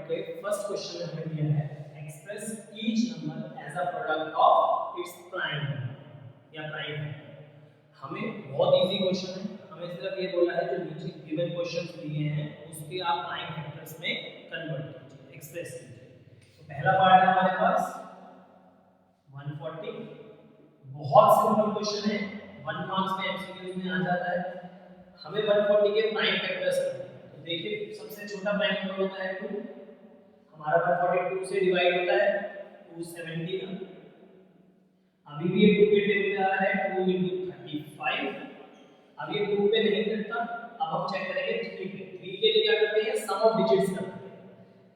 के first question में हमें दिया है express each number as a product of its prime या प्राइम। हमें बहुत इजी क्वेश्चन है, हमें सिर्फ ये बोला है जो नीचे गिवन क्वेश्चंस दिए हैं उसके आप प्राइम फैक्टर्स में कन्वर्ट कीजिए, एक्सप्रेस कीजिए। तो पहला पार्ट है हमारे पास 140। बहुत सिंपल क्वेश्चन है, 1 मार्क्स में एमसीक्यूज में आ जाता है। हमें 140 के प्राइम फैक्टर्स करने हैं। तो देखिए सबसे छोटा प्राइम नंबर होता है 2, हमारा 142 से डिवाइड होता है 270 ना। अभी भी ये 2 के टेबल में आ रहा है 2 * 35। अब ये 2 पे नहीं करता, अब हम चेक करेंगे 3 पे। 3 के लिए क्या करते हैं, सम ऑफ डिजिट्स करते हैं।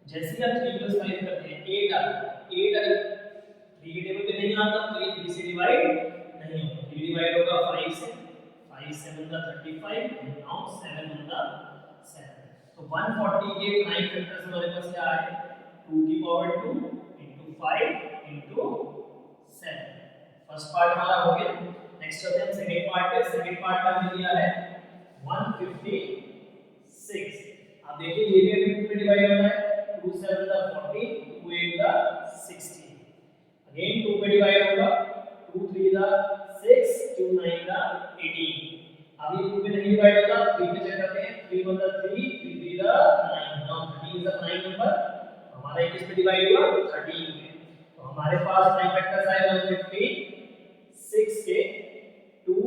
जैसे ही आप 3 + 5 करते हैं 8 आता है, 8 अगर 3 के टेबल पे नहीं आता तो ये 3 से डिवाइड नहीं होगा, 3 डिवाइड होगा 5 से, 5 7 * 35 and now 7 * 7। तो 140 के प्राइम फैक्टर्स हमारे पास क्या है, 2 की पावर 2 * 5 * 7। फर्स्ट पार्ट हमारा हो गया। नेक्स्ट चलते हैं सेकंड पार्ट पे। सेकंड पार्ट का हमें दिया है 156। अब देखिए ये भी अभी 2 में डिवाइड हो रहा है, 2 7 * 40, 2 8 * 60। अगेन 2 पे डिवाइड होगा, 2 3 * 6, 2 9 * 18। अब ये 2 पे नहीं डिवाइड होता, 3 पे चेक करते हैं, 3 1 * 3, 3 3 * 9। Now 13 is a prime number, हमारा किस पे डिवाइड हुआ, 13 पे। तो हमारे पास प्राइम फैक्टर्स आए 156 के 2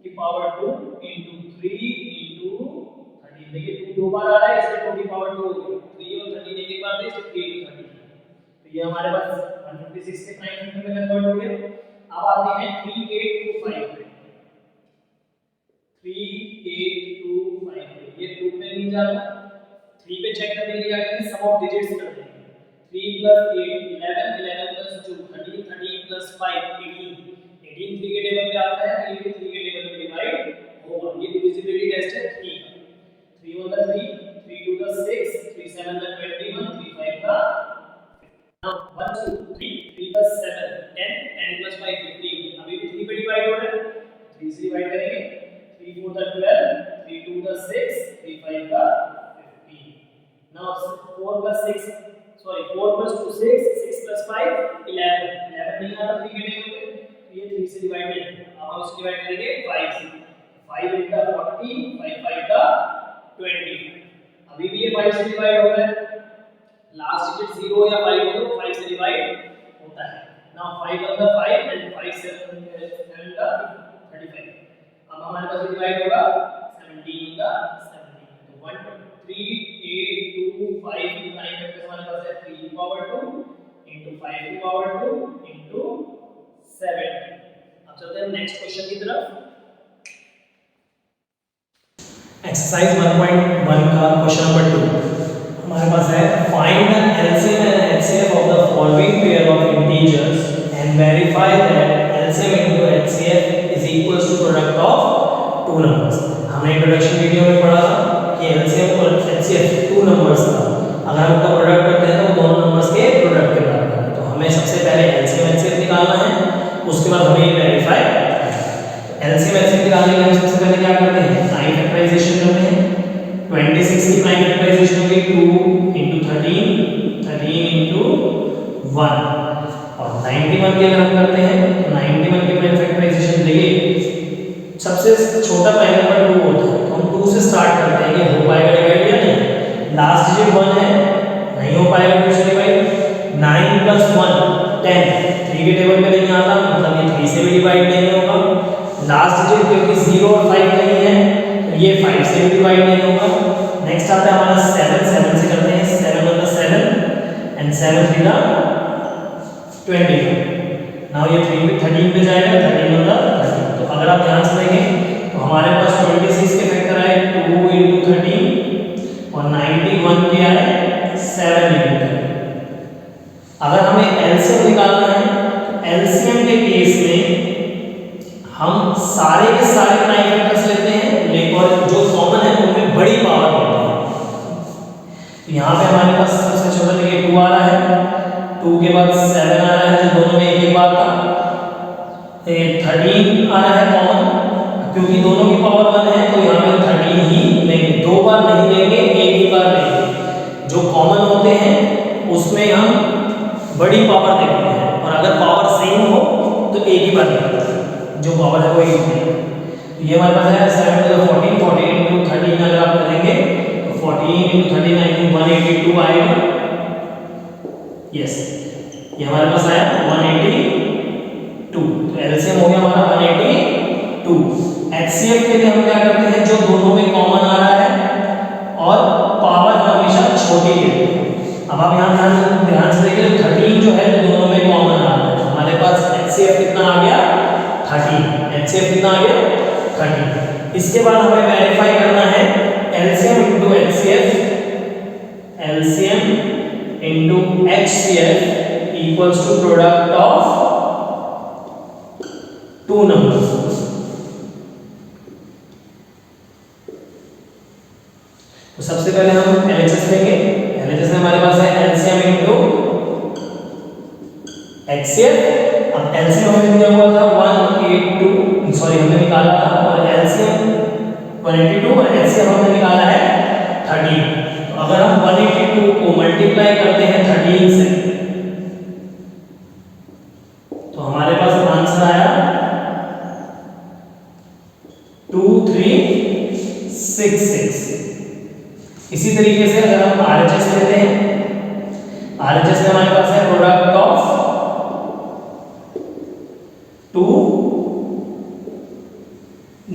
की पावर 2 * 3 * 13। देखिए 2 दो बार आ रहा है, इसलिए 2 की पावर 2 हो गई, 3 और 13 एक बार थे, इसलिए 3 * 13। तो ये हमारे पास 156 के प्राइम फैक्टर में कन्वर्ट हो गया। अब आते हैं 3825 पे। 3825 पे ये 2 पे नहीं जाता, 3 पे चेक करने के लिए आगे सम ऑफ डिजिट्स करते हैं। 3 + 8 11, 11 + 2 13, 13 + 5 18। 18 3 के टेबल पे आता है, ये भी 3 के टेबल में डिवाइड होगा। ये डिविजिबिलिटी टेस्ट है 3 का। 3 1 * 3, 3 2 * 6, 3 7 * 21, 3 5 now 1 2 3, 3 + 7 10, 10 + 5 15। अभी भी 3 पे डिवाइड हो रहा है, 3 से डिवाइड करेंगे, 3 4 * 12, 3 2 * 6, 3 5 * 15। now 4 + 6 sorry 4 + 2 6, 6 + 5 11। 11 नहीं आता 3 के टेबल पे, तो ये 3 से डिवाइड नहीं होगा। अब हम इसको डिवाइड करेंगे 5 से, 5 * 40, 5 5 * 20। अभी भी ये 5 से डिवाइड हो रहा है, लास्ट डिजिट 0 या 5 हो तो 5 से डिवाइड होता है। Now 5 1 * 5 and 5 7 * 35। अब हमारे पास डिवाइड होगा 17 * 17। तो 1 3 8 2 5 की प्राइम फैक्टर हमारे पास है 3 की पावर 2 * 5 की पावर 2 * 7। अब चलते हैं नेक्स्ट क्वेश्चन की तरफ। एक्सरसाइज 1.1 का क्वेश्चन नंबर 2 हमारे पास है, find the LCM and HCF of the following pair of integers and verify that LCM into HCF is equals to product of 2 numbers. हमने इंट्रोडक्शन वीडियो में पढ़ा था कि एलसीएम और एचसीएफ 2 नंबर्स का अगर हम उनका प्रोडक्ट करते हैं तो दोनों नंबर्स के प्रोडक्ट के बराबर है। तो हमें सबसे पहले एलसीएम एचसीएफ निकालना है, उसके बाद हमें ये वेरीफाई करना है। तो एलसीएम एचसीएफ निकालने के लिए हम सबसे पहले क्या करते हैं, प्राइम फैक्टराइजेशन करते हैं। 26 की प्राइम फैक्टराइजेशन होगी 2 * 13, 13 * 1। और 91 की अगर हम करते हैं तो 91 की प्राइम फैक्टराइजेशन देखिए सबसे छोटा प्राइम नंबर 2 होता है, तो हम 2 से स्टार्ट करते हैं कि हो पाएगा डिवाइड या नहीं। लास्ट डिजिट 1 है, नहीं हो पाएगा 2 से डिवाइड। 9 + 1 10, 3 के टेबल पे नहीं आता, मतलब ये 3 से भी डिवाइड नहीं होगा। लास्ट डिजिट क्योंकि 0 और 5 नहीं है तो ये 5 से भी डिवाइड नहीं होगा। नेक्स्ट आता है हमारा 7, 7 से करते हैं, 7 1 * 7 and 7 3 * 20। नाउ ये 3 भी 13 पे जाएगा, 13 1 * 13। तो अगर आप ध्यान से देखें तो हमारे पास 26 के फैक्टर आए 2 * 13 और 91 के आए 7 * 13। अगर हमें एलसीएम निकालना है तो एलसीएम के केस में हम सारे के सारे प्राइम फैक्टर्स लेते हैं, लेकिन जो कॉमन है उनमें बड़ी पावर लेते हैं। तो यहाँ पे हमारे पास सबसे छोटा देखिए 2 आ रहा है, 2 के बाद 7 आ रहा है जो दोनों में एक बार था, 13 आ रहा है कॉमन, क्योंकि दोनों की पावर 1 है तो यहाँ पे 13 ही लेंगे, 2 बार नहीं लेंगे, एक ही बार लेंगे। जो कॉमन होते हैं पर जो पावर है वो 8 है। तो ये हमारे पास है 7 to the 14, 14 into 13 अगर आप करेंगे तो 14 into 13 I think 182 आएगा। यस, ये हमारे पास आया 182। तो एलसीएम हो गया हमारा 182। एचसीएफ के लिए हम क्या करते हैं, जो दोनों में कॉमन आ रहा है और पावर हमेशा छोटी लेते हैं। अब आप यहाँ ध्यान से देखिए, 13 जो है दोनों में कॉमन आ रहा है, हमारे पास एचसीएफ कितना आ गया 13। एचसीएफ कितना आ गया 13। इसके बाद हमें वेरीफाई करना है LCM into HCF, LCM into HCF equals to product of two numbers. तो सबसे पहले हम एलएचएस लेंगे। एलएचएस में हमारे पास है एलसीएम इनटू एचसीएफ। अब एलसीएम हमें दिया हुआ था 182, सॉरी हमने निकाला था, और एलसीएम 182 और एचसीएफ हमने निकाला है 13। तो अगर हम 182 को मल्टीप्लाई करते हैं 13 से तो हमारे पास आंसर आया 2366। इसी तरीके से अगर हम आरएचएस लेते हैं, आरएचएस में हमारे पास है प्रोडक्ट ऑफ टू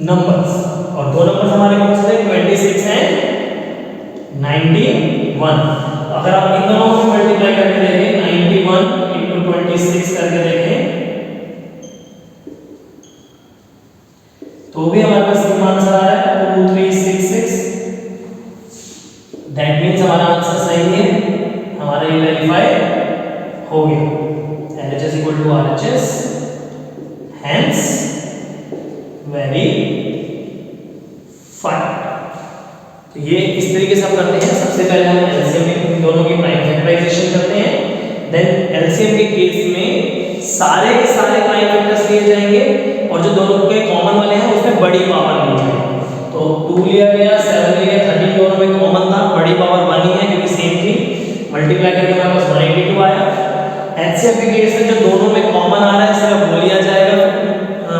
नंबर्स, और दो नंबर्स हमारे कौन से थे 26 एंड 91। तो अगर आप इन दोनों को मल्टीप्लाई करके देखें 91 into 26 करके देखें तो भी हमारे पास सेम आंसर आ रहा है 2366। दैट मीन्स हमारा आंसर सही है, हमारा ये वेरीफाई हो गया। LHS equal to RHS, hence verified. तो ये इस तरीके से हम करते हैं। सबसे पहले हम एलसीएम इन दोनों की प्राइम फैक्टराइजेशन करते हैं, देन एलसीएम के केस में सारे के सारे प्राइम फैक्टर्स लिए जाएंगे और जो दोनों के कॉमन वाले हैं उसमें बड़ी पावर ली जाएगी। तो 2 लिया गया, 7 लिया गया, 13 दोनों में कॉमन था, बड़ी पावर 1 ही है क्योंकि सेम थी, मल्टीप्लाई करके हमारे पास 182 आया। एचसीएफ के केस में जो दोनों में कॉमन आ रहा है सिर्फ वो लिया जाएगा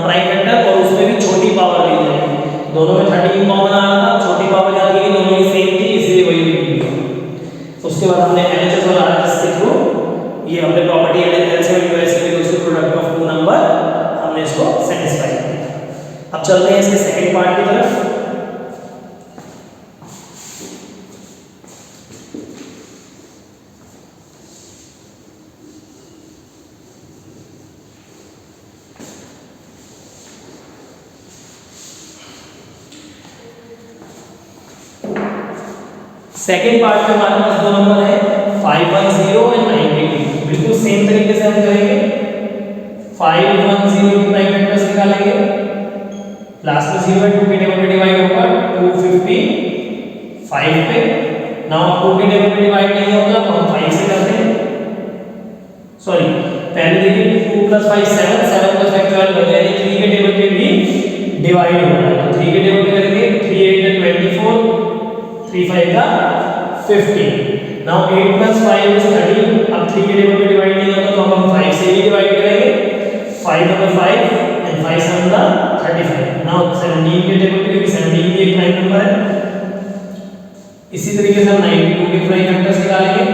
प्राइम फैक्टर, और उसमें भी छोटी पावर ली जाएगी। दोनों में 13 कॉमन आ रहा था, छोटी पावर याद की दोनों की सेम थी इसलिए वही लिखी। उसके बाद हमने एलएचएस और आरएचएस के थ्रू ये हमने property LCM into HCF equals to product of two number हमने इसको सेटिस्फाई किया। अब चलते हैं इसके सेकंड पार्ट की तरफ। सेकेंड पार्ट में हमारे पास दो नंबर है 510 एंड 92। बिल्कुल सेम तरीके से हम करेंगे। 510 की प्राइम फैक्टर्स निकालेंगे, लास्ट में 0 है, 2 के टेबल पे डिवाइड होगा 255 पे। नाउ 2 के टेबल पे डिवाइड नहीं होगा तो हम 5 से करते हैं। सॉरी, पहले देखिए 2 + 5 7, 7 + 5 12 हो गया। 3 के टेबल पे भी डिवाइड हो रहा है, 3 के टेबल पे करेंगे 3 8 24, 3 5 का 15। Now 8 + 5 is 13। अब 3 के टेबल पे डिवाइड नहीं होगा तो हम 5 से ही डिवाइड करेंगे। 5 × 5 and 5 7 का 35। नाउ 17 के टेबल पे, क्योंकि 17 भी एक प्राइम नंबर है। इसी तरीके से हम 92 के प्राइम फैक्टर्स निकालेंगे।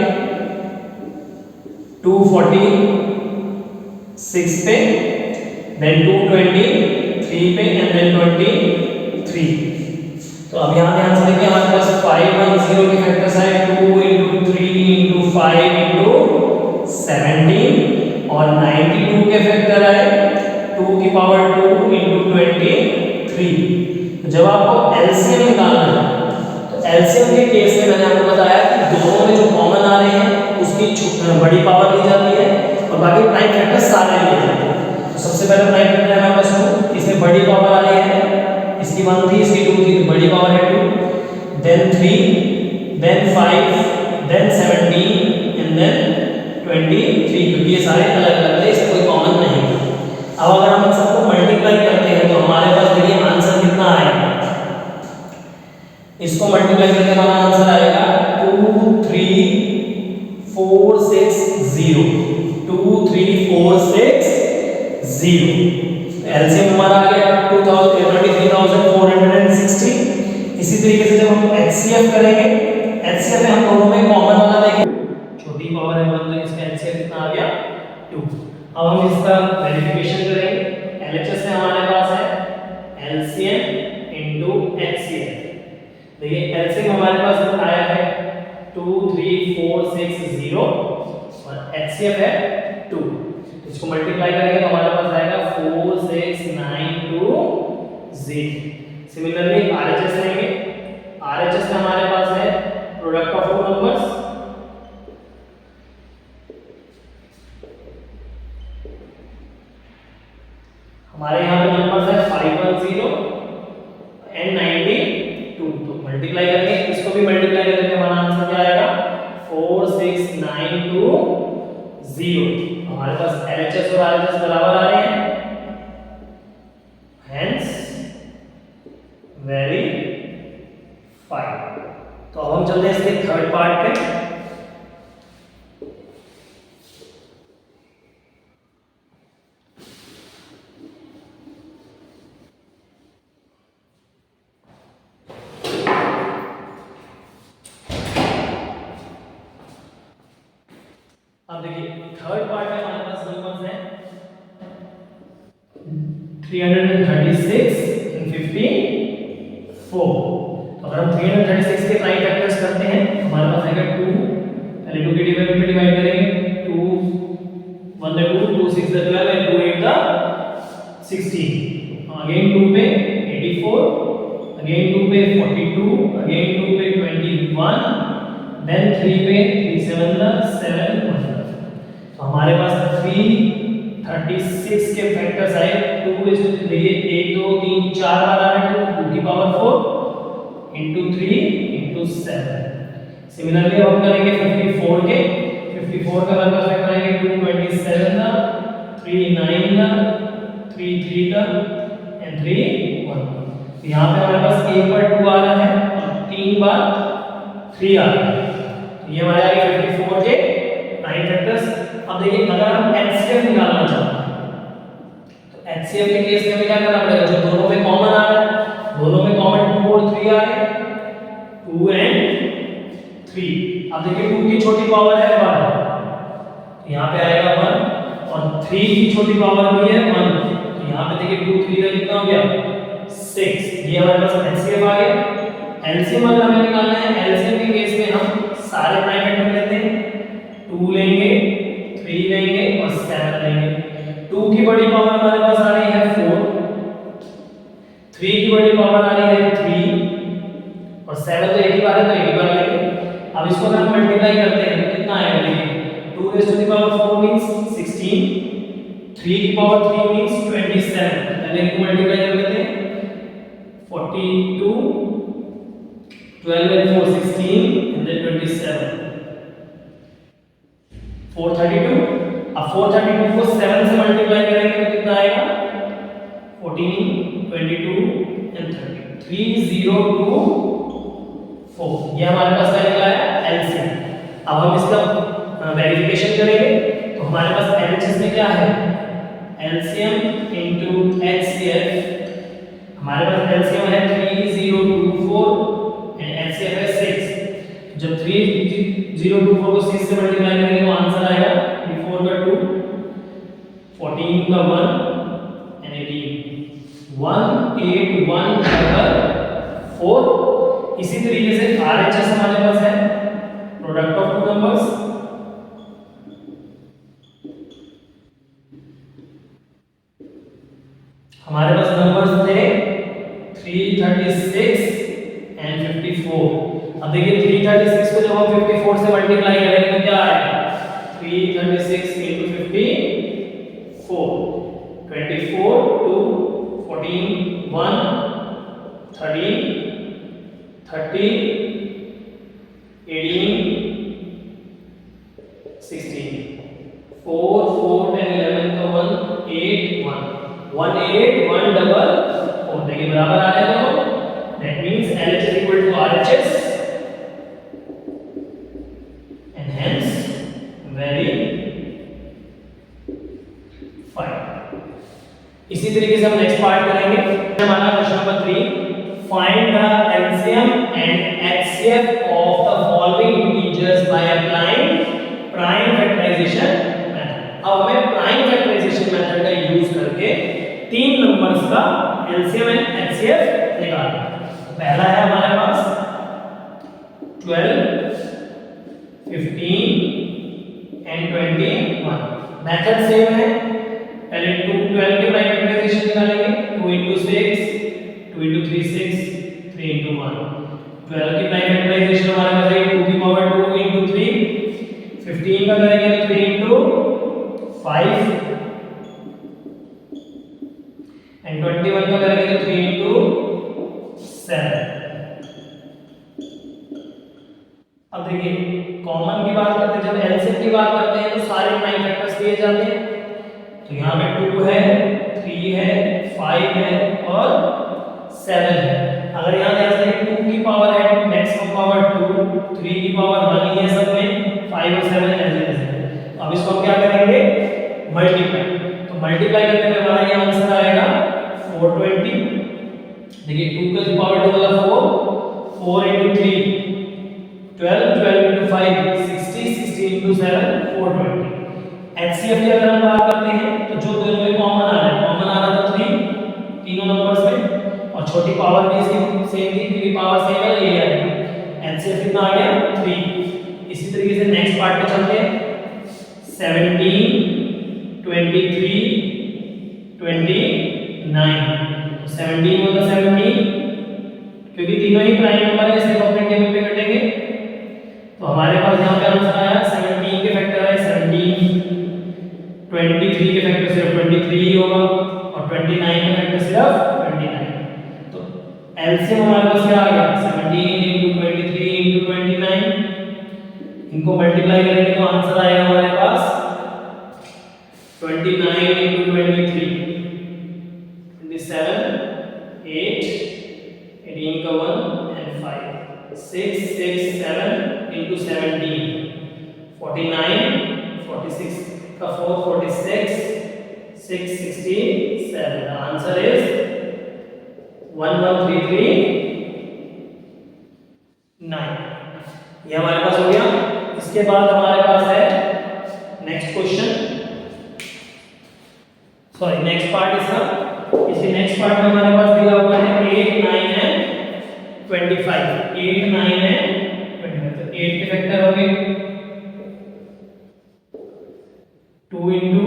246 पे, देन 223 पे एंड देन 23। तो अब यहाँ ध्यान से देखिए, हमारे पास 510 के फैक्टर्स है 2 × 3 × 5 × 17, और 92 के फैक्टर है 2 की पावर 2 × 23। जब आपको एलसीएम निकालना है तो एलसीएम के केस में मैंने आपको बताया कि दोनों में जो कॉमन आ रहे हैं उसकी बड़ी पावर ली जाती है और बाकी प्राइम फैक्टर सारे लिए जाते हैं। तो सबसे पहले प्राइम फैक्टर है हमारे पास 2, इसमें बड़ी पावर आ रही है, इसकी 1 थी, इसकी 2 थी, तो बड़ी पावर है 2, then 3, then 5, then 17 and then 23, क्योंकि ये सारे अलग अलग थे, इसमें कोई कॉमन नहीं था। अब अगर हम इन सबको मल्टीप्लाई करते हैं तो हमारे पास देखिए आंसर कितना आएगा। इसको मल्टीप्लाई करके हमारा आंसर आएगा 23460, 23460। 0। एलसीएम हमारा आ गया 23,460। इसी तरीके से जब हम एचसीएफ करेंगे, एचसीएफ में हम दोनों में कॉमन वाला देंगे, छोटी पावर है 1 तो इसका एचसीएफ कितना आ गया 2। अब हम इसका वेरिफिकेशन करेंगे। एलएचएस में हमारे पास है एलसीएम इनटू एचसीएफ। देखिए एलसीएम हमारे पास आया है 23460 और एचसीएफ है 2। इसको मल्टीप्लाई करेंगे तो हमारे पास आएगा 46920। सिमिलरली आरएचएस लेंगे। आरएचएस में हमारे पास है प्रोडक्ट ऑफ टू नंबर्स, हमारे यहाँ पे नंबर्स है 510 एंड 92। तो मल्टीप्लाई करेंगे, इसको भी मल्टीप्लाई करेंगे, हमारा आंसर क्या आएगा 46920। हमारे पास एलएचएस और आरएचएस बराबर आ रहे हैं, हेंस वेरीफाइड। तो अब हम चलते हैं इसके थर्ड पार्ट पे। अब देखिए थर्ड पार्ट में हमारे पास नंबर्स हैं 336 and 54। तो अगर हम 336 के प्राइम फैक्टर्स करते हैं तो हमारे पास आएगा 2, पहले 2 के डिवाइड पे डिवाइड करेंगे, 2 1 the 2, 2 6 the 12 and 2 8 the 16। Again 2 पे 84, अगेन 2 पे 42, अगेन 2 पे 21, देन 3 पे 3 7 the 7 1। तो हमारे पास 336 के फैक्टर्स आए 2 देखिए 1 2 3 4 बार आ रहे हैं, 2 की पावर 4 into 3 into 7। सिमिलरली हम करेंगे 54 के, 54 का हमारे पास फैक्टर आएंगे 227 का, 3 9 का, 3 3 का एंड 3 1। तो यहाँ पे हमारे पास एक बार 2 आ रहा है और 3 बार 3 आ रहा है। तो ये हमारे आगे 54 के प्राइम फैक्टर्स। अब देखिए अगर हम एचसीएफ निकालना चाहते हैं तो एचसीएफ के केस में क्या करना पड़ेगा, जो दोनों में कॉमन आ रहा है, दोनों में कॉमन 2 और 3 आ रहे हैं, 2 and 3। अब देखिए 2 की छोटी पावर है 1, तो यहाँ पे आएगा 1 और 3 की छोटी पावर भी है 1, तो यहाँ पे देखिए 2 3 का कितना हो गया 6। ये हमारे पास एचसीएफ आ गया। एलसीएम अगर हमें निकालना है, एलसीएम के केस में हम सारे प्राइम फैक्टर लेते हैं, 2 लेंगे, 3 लेंगे और 7 लेंगे। 2 की बड़ी पावर हमारे पास आ रही है 4, 3 की बड़ी पावर आ रही है 3 और 7 तो एक ही बार है तो एक ही बार लेंगे। अब इसको अगर हम मल्टीप्लाई करते हैं तो कितना आएगा, देखिए 2 raised to the power 4 means 16, 3 की पावर 3 means 27। पहले इनको मल्टीप्लाई कर लेते हैं, 42 12 and 4 16 and then 27 432। अब 432 को 7 से मल्टीप्लाई करेंगे तो कितना आएगा 14 22 and 30 3024। ये हमारे पास क्या निकला है एलसीएम। अब हम इसका वेरिफिकेशन करेंगे तो हमारे पास एलएचएस में क्या है एलसीएम इनटू एचसीएफ। हमारे पास एलसीएम है 3024 एंड एचसीएफ है 6। जब 3024 को 6 से मल्टीप्लाई करेंगे तो आंसर आएगा 4 का 2 14 का 1 एंड 18 18144। इसी तरीके से आरएचएस हमारे पास है प्रोडक्ट ऑफ टू नंबर्स, हमारे पास नंबर्स थे 336 एंड 54। अब देखिए 336 को जब हम 54 से मल्टीप्लाई करेंगे तो क्या आएगा 336 into 54 24 2 14 1 13 30 18 16 4 4 10 11 का 1 8 1 18144। देखिए बराबर आ रहे हैं दोनों, that means LH is equal to RHS and hence very fine। तरीके से हम नेक्स्ट पार्ट करेंगे। हमारा question number 3, find the LCM and HCF of the following integers by applying prime factorization method. अब हमें प्राइम फैक्टराइजेशन मेथड का use करके तीन नंबर्स का एलसीएम एंड एचसीएफ निकालना। पहला है हमारे पास 12, 15 एंड 21। मेथड सेम है, पहले 12 के प्राइम फैक्टराइजेशन निकालेंगे, 2 into 6, 2 into 3 6, 3 into 1। 12 की प्राइम फैक्टराइजेशन हमारे पास है 2 की पावर 2 into 3। 15 का करेंगे तो 3 into 5 एंड 21 का करेंगे तो 3 into 7। अब देखिए कॉमन की बात करते हैं, जब एलसीएम की बात करते हैं तो सारे प्राइम फैक्टर्स दिए जाते हैं। तो यहाँ पे 2 है, 3 है, 5 है और 7 है। अगर यहाँ ध्यान से 2 की पावर है मैक्सिमम पावर 2, 3 की पावर 1 ही है सब में, 5 और 7 ऐसे ऐसे। अब इसको हम क्या करेंगे, मल्टीप्लाई। तो मल्टीप्लाई करने पे हमारा ये आंसर आएगा 420। देखिए 2 की पावर 2 मतलब 4, 4 into 3 12, 12 into 5 60, 60 into 7 420। एचसीएफ की अगर हम बात करते हैं तो जो दोनों में कॉमन आ रहा है, कॉमन आ रहा था 3 तीनों नंबर्स में, और छोटी पावर भी इसकी सेम थी क्योंकि पावर सेम है, ये आएगा। एचसीएफ कितना आ गया 3। इसी तरीके से नेक्स्ट पार्ट पे चलते हैं, 17, 23, 29। 17 मतलब 17 क्योंकि तीनों ही प्राइम नंबर है, इसलिए अपने टेबल पे कटेंगे। तो हमारे पास यहाँ पे आंसर आया 17 के फैक्टर है 17, 23 के फैक्टर सिर्फ 23 ही होगा और 29 के फैक्टर सिर्फ 29। तो एलसीएम हमारे पास क्या आ गया 17 into 23 into 29। इनको मल्टीप्लाई करेंगे तो आंसर आएगा हमारे पास 29 into 23, 27, 8, 18 का 1 and 5, 6, 6, 7 into 17, 49, 46 का 4, 46, 6, 67। The answer is 11339। ये हमारे पास हो गया। इसके बाद हमारे पास है next question, sorry next part इसका। इसी नेक्स्ट पार्ट में हमारे पास दिया हुआ है 8, 9 एंड 25। 8, 9 एंड 25। तो 8 के फैक्टर होंगे 2 into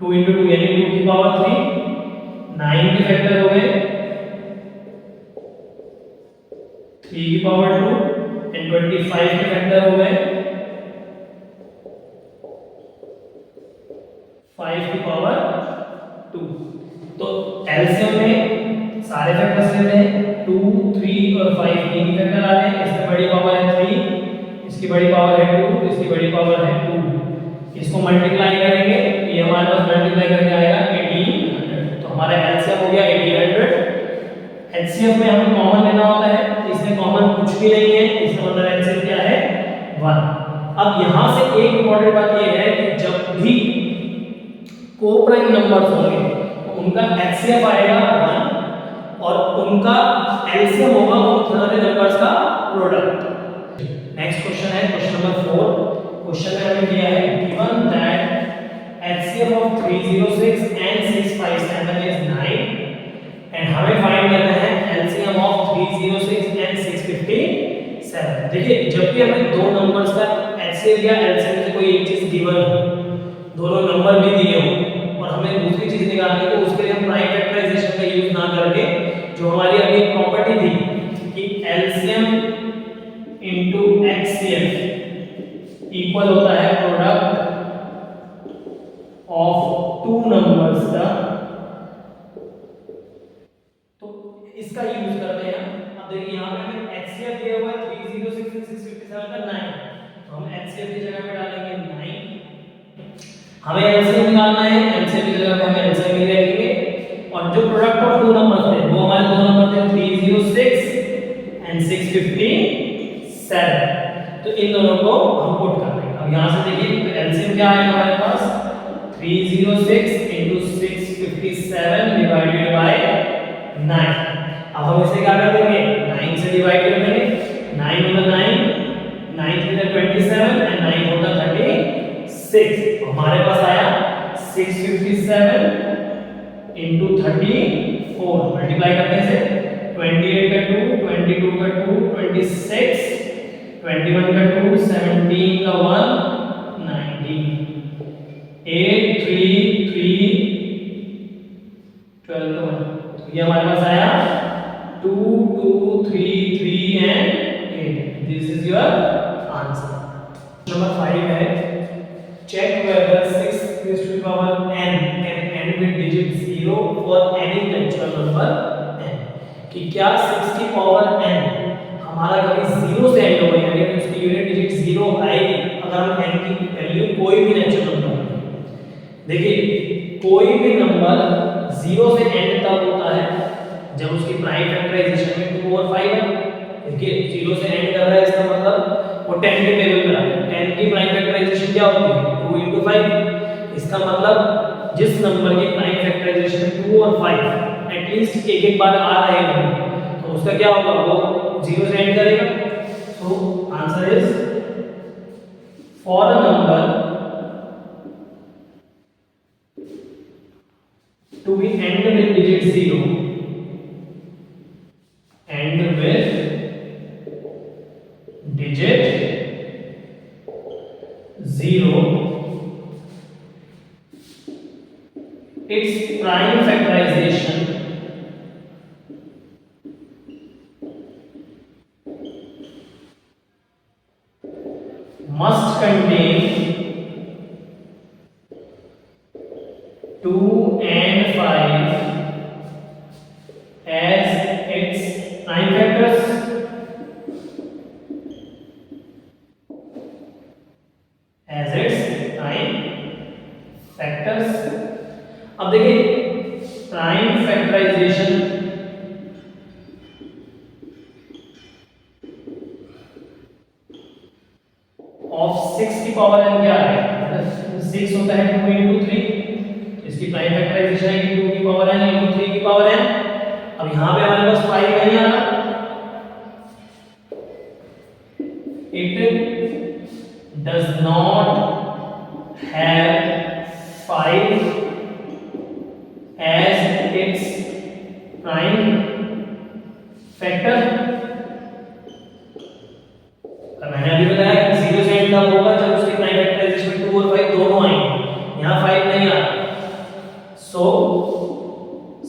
2 यानी 2 की पावर 3। 9 के फैक्टर हो गए 3 की पावर 2 एंड 25 के फैक्टर हो गए 5 की पावर 2। तो एलसीएम में सारे फैक्टर्स लेते हैं, 2, 3 और 5 तीन फैक्टर आ रहे हैं। इसमें बड़ी पावर है 3, इसकी बड़ी पावर है 2, इसकी बड़ी पावर है 2। इसको मल्टीप्लाई करेंगे, ये हमारे पास मल्टीप्लाई करके आएगा 1800। तो हमारा एलसीएम हो गया 1800। एचसीएफ में हमें कॉमन लेना होता है, इसमें कॉमन कुछ भी नहीं है, इसका मतलब एचसीएफ क्या है 1। अब यहां से एक इंपॉर्टेंट बात ये है कि जब भी कोप्राइम नंबर्स होंगे तो उनका एचसीएफ आएगा 1 और उनका एलसीएम होगा उन सारे नंबर्स का प्रोडक्ट। नेक्स्ट क्वेश्चन है क्वेश्चन नंबर 4। क्वेश्चन में हमें दिया है given that HCF of 306 and 657 is 9 and हमें फाइंड करना है एलसीएम ऑफ 306 एंड 657। देखिए जब भी हमें दो नंबर्स का एचसीएफ या एलसीएम से कोई एक चीज गिवन हो, दोनों नंबर भी दिए हो और हमें दूसरी चीज निकालनी है, तो उसके लिए हम प्राइम फैक्टराइजेशन का यूज ना करके जो हमारी अभी एक प्रॉपर्टी थी कि एलसीएम इनटू एचसीएफ इक्वल होता है प्रोडक्ट ऑफ टू नंबर्स का, तो इसका यूज करते हैं। अब देखिए यहां पे हमें एचसीएफ दिया हुआ है 306 और 657 का 9, तो हम एचसीएफ की जगह पे डालेंगे 9। हमें एलसीएम निकालना है, एलसीएम की जगह पे हमें एलसीएम ही रखेंगे और जो प्रोडक्ट ऑफ टू नंबर्स थे वो हमारे दो नंबर थे 306 एंड 657। तो इन दोनों को हम पुट कर देंगे। अब यहां से देखिए तो एलसीएम क्या आएगा हमारे पास 306 into 657 divided by 9। अब हम इसे क्या कर देंगे, 9 से डिवाइड कर देंगे। 9 होगा 9, 9 3 27 and 9 होगा 36। हमारे पास आया 657 into 34 मल्टीप्लाई करने से 28 का 2, 22 का 2, 26, 21 का 2, 17 का 1, 19, 8 3 3 12 का 1। तो ये हमारे पास आया 2 2 3 3 and 8। This is your answer. Number 5 है check whether 6 raised to the power n can end with digit 0 for any natural number n। कि क्या 6 की पावर n हमारा कभी 0 से एंड होगा, यानी कि उसकी यूनिट डिजिट 0 आएगी अगर हम n की वैल्यू कोई भी नेचुरल नंबर। देखिए कोई भी नंबर 0 से एंड तब होता है जब उसकी प्राइम फैक्टराइजेशन में 2 और 5 है। देखिए 0 से एंड कर रहा है, इसका मतलब वो 10 के टेबल पर आता है। 10 की प्राइम फैक्टराइजेशन क्या होती है, 2 into 5। इसका मतलब जिस नंबर की प्राइम फैक्टराइजेशन 2 और 5 एटलीस्ट एक एक बार आ रहे हैं तो उसका क्या होगा, वो 0 से एंड करेगा। So answer is for a number to be end with digit 0, end with digit 0, its prime factorization must contain 2 and 5 as its prime factors, as its prime factors। अब देखिए प्राइम फैक्टराइजेशन ऑफ 6 की power n क्या है, 6 होता है 2 into 3, इसकी prime factorisation है 2 की पावर n into 3 की पावर n। अब यहां पे हमारे पास 5 नहीं आ रहा, it does not have 5 as its prime factor। मैंने अभी बताया कि 0 से एंड तब होगा जब उसकी प्राइम फैक्टराइजेशन 2 और 5 दोनों आएंगे, यहां 5 नहीं आ रहा। So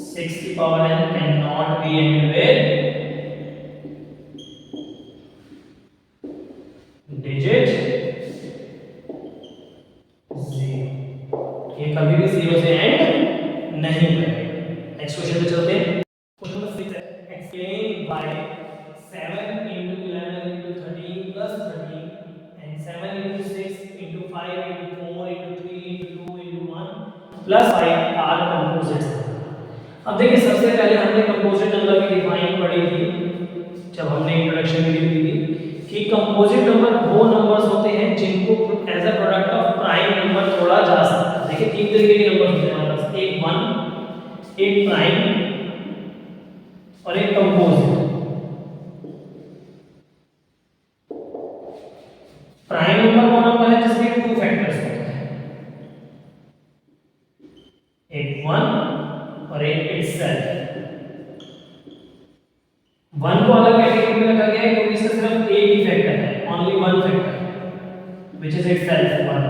6 की power n cannot be end with digit 0। ये कभी भी 0 से एंड नहीं करेगा। नेक्स्ट क्वेश्चन पे चलते हैं। क्वेश्चन नंबर 6 है explain why 7 into 11 into 13 plus 13 and 7 into 6 into 5 into 4 into 3 into 2 into 1 plus 5 are composite। अब देखिए सबसे पहले हमने कंपोजिट नंबर की डिफाइन पढ़ी थी जब हमने इंट्रोडक्शन वीडियो दी थी कि कंपोजिट नंबर वो नंबर्स होते हैं जिनको as a product of prime number तोड़ा जा सकता है। देखिए 3 तरीके के नंबर होते हैं हमारे पास, एक 1, एक प्राइम और एक कंपोजिट। प्राइम नंबर वो नंबर है जिसके 2 फैक्टर्स होते हैं, एक 1 और एक इटसेल्फ। 1 को अलग कैटेगरी में रखा गया है क्योंकि इसका सिर्फ एक ही फैक्टर है, only 1 factor which is itself 1।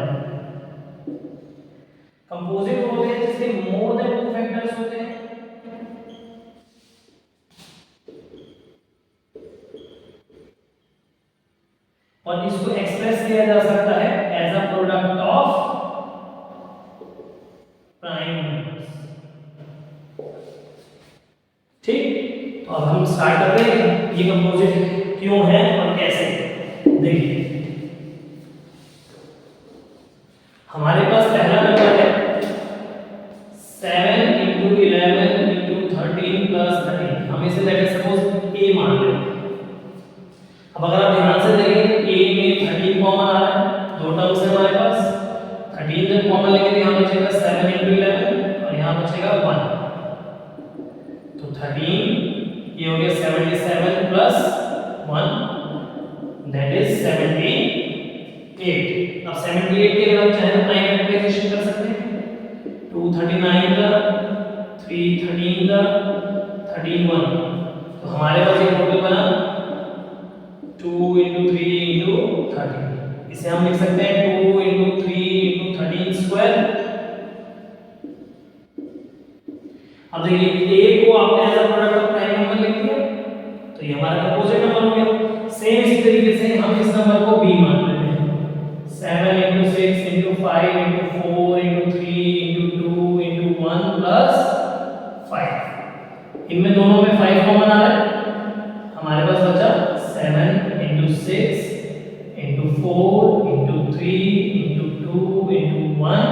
Composite होते हैं जिसके मोर देन 2 फैक्टर्स होते हैं, और इसको एक्सप्रेस किया जा सकता है as a product of prime numbers. ठीक, तो अब हम स्टार्ट करते हैं ये कंपोजिट क्यों है और कैसे। देखिए हमारे पास पहला नंबर है 7 into 11 into 13 plus 13, हम इसे लेट सपोज a मान लेते हैं। अब अगर आप ध्यान से देखें a में 13 कॉमन आ रहा है, दो टर्म्स है हमारे पास, 13 जब कॉमन लेंगे तो यहाँ बचेगा 1, तो 13, ये हो गया 77 प्लस 1 दैट इज 78। अब 78 के अगर आप चाहें तो प्राइम फैक्टराइजेशन कर सकते हैं। 239 का 313 का 31, तो हमारे पास ये टोटल बना 2 into 3 into 13। इसे हम लिख सकते हैं 2 into 3 into 13 स्क्वायर। अब देखिए a को आपने as a product of prime number लिख दिया, तो ये हमारा कंपोजिट नंबर हो गया। सेम इसी तरीके से हम इस नंबर को b मान लेते हैं। 7 into 6 into 5 into 4 into 3 into 2 into 1 plus 5। इनमें दोनों में 5 कॉमन आ रहा है, हमारे पास बचा 7 into 6 into 4 into 3 into 2 into 1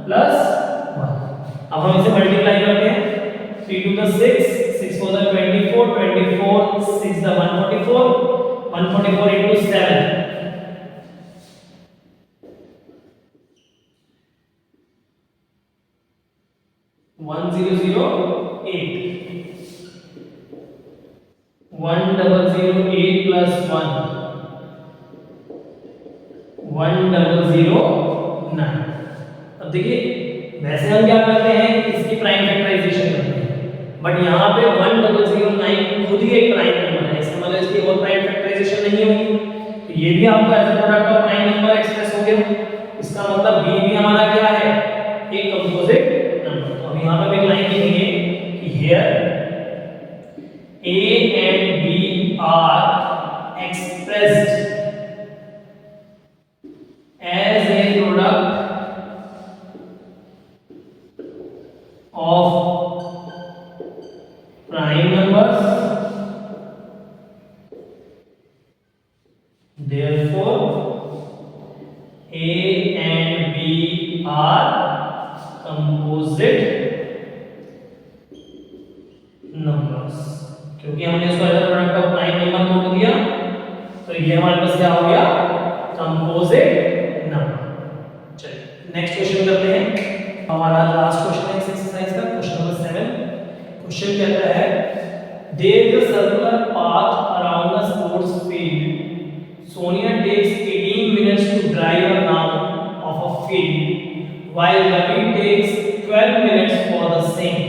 plus 1। अब हम इसे मल्टीप्लाई करते हैं। 3 to the 6, 6 4 the 24, 24 6 the 144, 144 into 7, 1008, 1008 plus 1, 1009। अब देखिए वैसे हम क्या करते हैं, इसकी प्राइम फैक्टराइजेशन करते हैं, बट यहाँ पे 1009 खुद ही एक प्राइम नंबर है, इसका मतलब इसकी और प्राइम फैक्टराइजेशन नहीं होगी, तो ये भी आपका as a product of prime number express हो गया। इसका मतलब b भी हमारा क्या है, एक कंपोजिट नंबर। तो अब यहाँ पे एक लाइन लिखेंगे कि here a and b are expressed as a product of prime numbers, therefore a and b are composite numbers। क्योंकि हमने इसको as a product of prime number तोड़ दिया, तो ये हमारे पास क्या हो गया, कंपोजिट नंबर। चलिए नेक्स्ट क्वेश्चन करते हैं। हमारा लास्ट क्वेश्चन है इस एक्सरसाइज का, क्वेश्चन नंबर 7। क्वेश्चन कहता है there is a circular path around the sports field, Sonia takes 18 minutes to drive around of a field while Ravi takes 12 minutes for the same.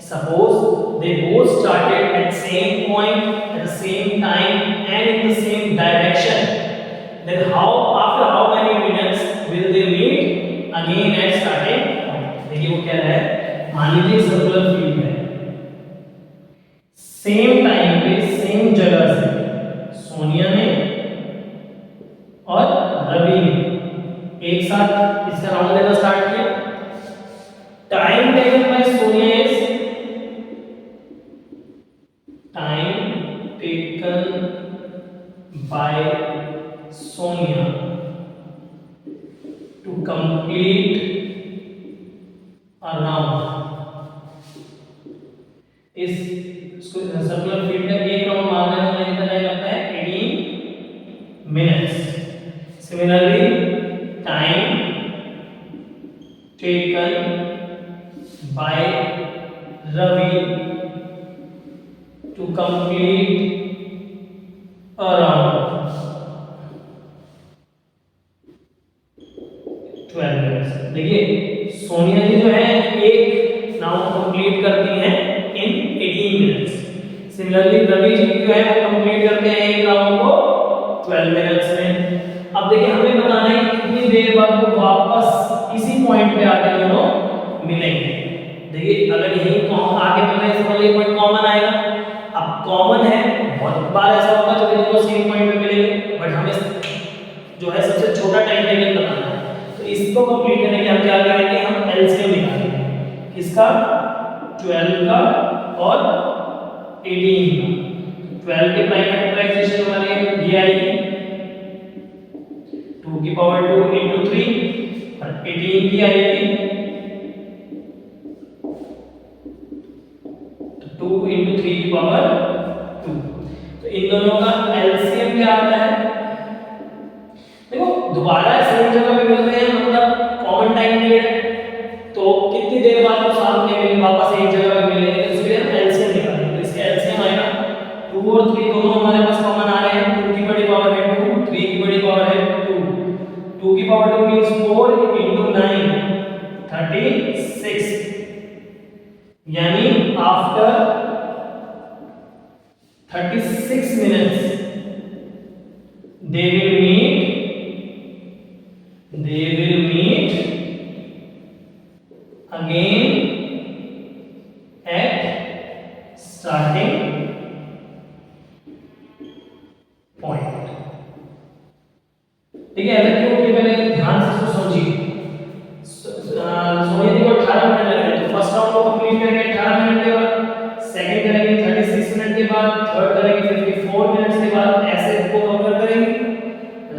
Suppose they both started at same point at the same time and in the same direction, then after how many minutes will they meet again at starting point? देखिए वो कह रहा है, मान लीजिए circular field है, same time पे same जगह से सोनिया ने और रवि ने एक साथ इसका राउंड लेना स्टार्ट किया। Time taken bye Sonia is to complete a round। इस सर्कुलर फील्ड में एक राउंड मारने में कितना टाइम लगता है, 18 minutes. Similarly time taken by Ravi to complete a round 12 minutes. देखिए सोनिया जी जो है एक राउंड कंप्लीट करती हैं इन 18 मिनट्स। सिमिलरली रवि जी जो है वो कंप्लीट करते हैं एक राउंड को 12 मिनट्स में। अब देखिए हमें बताना है कि कितनी देर बाद वो वापस इसी पॉइंट पे आके दोनों मिलेंगे। देखिए अगर यही आगे मिलने से पहले पॉइंट कॉमन आएगा, अब कॉमन है, बहुत बार ऐसा होगा जब ये दोनों सेम पॉइंट पे मिलेंगे, बट हमें जो है सबसे छोटा टाइम टेकन बताना है। तो इसको कंप्लीट करने के लिए हम क्या करेंगे, हम एलसीएम निकालेंगे, किसका, 12 का और 18 का। 12 के प्राइम फैक्टराइजेशन हमारे ये आएगी 2 की पावर 2 into 3 और 18 की आएगी 2 into 3 की पावर 2। तो इन दोनों का एलसीएम क्या आता है, देखो दोबारा सेम जगह पे मिल रहे हैं, मतलब कॉमन टाइम पीरियड है, तो कितनी देर बाद वो साथ में मिलेंगे दोनों हमारे पास कॉमन आ रहे हैं, 2 की बड़ी पावर है 2, 3 की बड़ी पावर है 2, 2 की पावर 2 मींस 4 into 9 36, यानी after 36 minutes they will meet again at starting point। ठीक है, ऐसा क्यों कि पहले ध्यान से इसको समझिए। सोनिया जी को 18 मिनट लग रहे हैं, तो फर्स्ट राउंड को कंप्लीट करेंगे 18 मिनट के बाद, सेकंड करेंगे 36 मिनट के बाद, थर्ड करेंगे 54 मिनट्स के बाद, ऐसे को कवर करेंगे।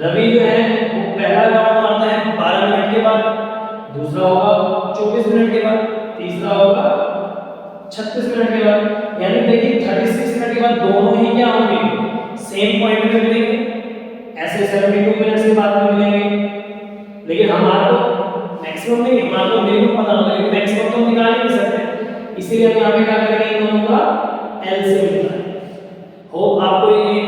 रवि जो है वो पहला राउंड मारता है 12 मिनट के बाद, दूसरा होगा 24 मिनट के बाद, तीसरा होगा 36 मिनट के बाद। यानी देखिए 36 मिनट के बाद दोनों ही क्या होंगे, सेम पॉइंट पे मिलेंगे, ऐसे 72 मिनट्स के बाद में मिलेंगे। लेकिन हमारा को मैक्सिमम नहीं, हमारा को मिनिमम पता होगा, लेकिन मैक्सिमम तो निकाल ही नहीं सकते, इसीलिए हम यहाँ पे क्या करेंगे, इन दोनों का एलसीएम निकालेंगे। होप आपको ये